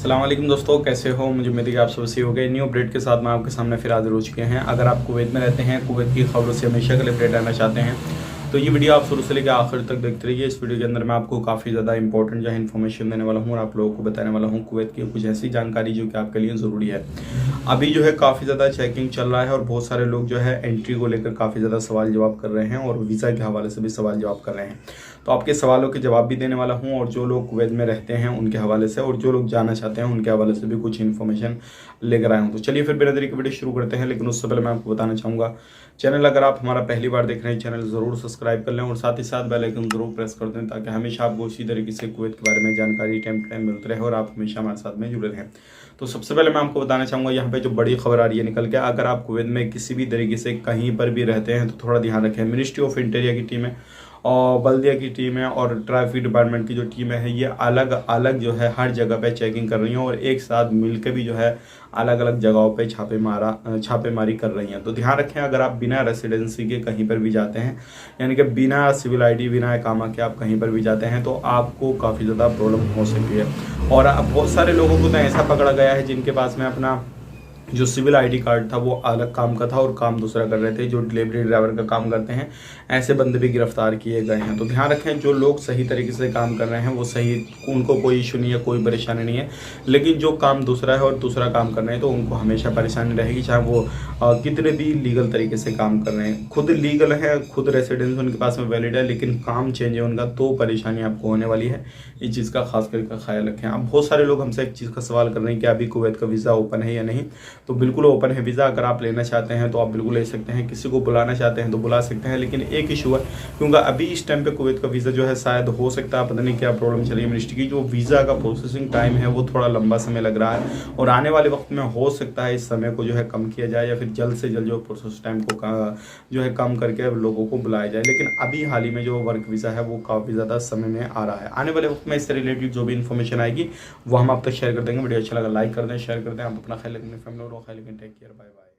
अस्सलाम वालेकुम दोस्तों, कैसे हो। मुझे उम्मीद है कि आप सब सही हो गए। न्यू अपडेट के साथ मैं आपके सामने फिर हाजिर हो चुके हैं। अगर आप कुवैत में रहते हैं, कुवैत की खबरों से हमेशा के लिए अपडेट रहना चाहते हैं तो ये वीडियो आप शुरू से लेकर आखिर तक देखते रहिए। इस वीडियो के अंदर मैं आपको काफ़ी ज़्यादा इंपॉर्टेंट जो है इन्फॉर्मेशन देने वाला हूँ और आप लोगों को बताने वाला हूँ कुवैत की कुछ ऐसी जानकारी जो कि आपके लिए ज़रूरी है। अभी जो है काफ़ी ज़्यादा चेकिंग चल रहा है और बहुत सारे लोग जो है एंट्री को लेकर काफ़ी ज़्यादा सवाल जवाब कर रहे हैं और वीज़ा के हवाले से भी सवाल जवाब कर रहे हैं। तो आपके सवालों के जवाब भी देने वाला हूँ और जो लोग कुवैत में रहते हैं उनके हवाले से और जो लोग जाना चाहते हैं उनके हवाले से भी कुछ इन्फॉर्मेशन लेकर आया हूँ। तो चलिए फिर बिना देरी के वीडियो शुरू करते हैं, लेकिन उससे पहले मैं आपको बताना चाहूँगा चैनल अगर आप हमारा पहली बार देख रहे हैं चैनल ज़रूर सब्सक्राइब कर लें और साथ ही साथ बेल आइकन ज़रूर प्रेस कर दें ताकि हमेशा आपको इसी तरीके से कुवैत के बारे में जानकारी टाइम टू टाइम मिलती रहे और आप हमेशा हमारे साथ में जुड़े रहें। तो सबसे पहले मैं आपको बताना चाहूँगा यहाँ पे जो बड़ी खबर आ रही है निकल के, अगर आप कुवैत में किसी भी तरीके से कहीं पर भी रहते हैं तो थोड़ा ध्यान रखें। मिनिस्ट्री ऑफ इंटीरियर की टीम है और बल्दिया की टीम है और ट्रैफिक डिपार्टमेंट की जो टीम है ये अलग अलग जो है हर जगह पे चेकिंग कर रही हैं और एक साथ मिलकर भी जो है अलग अलग जगहों पे छापेमारी कर रही हैं। तो ध्यान रखें, अगर आप बिना रेसिडेंसी के कहीं पर भी जाते हैं, यानी कि बिना सिविल आईडी बिना इकामा के आप कहीं पर भी जाते हैं तो आपको काफ़ी ज़्यादा प्रॉब्लम हो सकती है। और अब बहुत सारे लोगों को तो ऐसा पकड़ा गया है जिनके पास में अपना जो सिविल आईडी कार्ड था वो अलग काम का था और काम दूसरा कर रहे थे, जो डिलीवरी ड्राइवर का काम करते हैं, ऐसे बंदे भी गिरफ्तार किए गए हैं। तो ध्यान रखें, जो लोग सही तरीके से काम कर रहे हैं वो सही, उनको कोई इशू नहीं है, कोई परेशानी नहीं है। लेकिन जो काम दूसरा है और दूसरा काम कर रहे हैं तो उनको हमेशा परेशानी रहेगी, चाहे वो कितने भी लीगल तरीके से काम कर रहे हैं। खुद लीगल है, खुद रेसिडेंस उनके पास में वैलिड है, लेकिन काम चेंज है उनका, तो परेशानी आपको होने वाली है। इस चीज़ का खास करके ख्याल रखें। अब बहुत सारे लोग हमसे एक चीज़ का सवाल कर रहे हैं कि अभी कुवैत का वीज़ा ओपन है या नहीं। तो बिल्कुल ओपन है वीज़ा, अगर आप लेना चाहते हैं तो आप बिल्कुल ले सकते हैं, किसी को बुलाना चाहते हैं तो बुला सकते हैं। लेकिन एक इशू है, क्योंकि अभी इस टाइम पे कुवैत का वीज़ा जो है शायद हो सकता है, पता नहीं क्या प्रॉब्लम चली है मिनिस्ट्री की, जो वीज़ा का प्रोसेसिंग टाइम है वो थोड़ा लंबा समय लग रहा है और आने वाले वक्त में हो सकता है इस समय को जो है कम किया जाए या फिर जल्द से जल्द जो प्रोसेस टाइम को जो है कम करके लोगों को बुलाया जाए। लेकिन अभी हाल ही में जो वर्क वीज़ा है वो काफ़ी ज़्यादा समय में आ रहा है। आने वाले वक्त में इससे रिलेटेड जो भी इन्फॉर्मेशन आएगी वो हम आप तक शेयर कर देंगे। वीडियो अच्छा लगा लाइक कर दें, शेयर कर दें। आप अपना ख्याल रखें, फैमिली और ख्याल रखें। Take care, bye bye.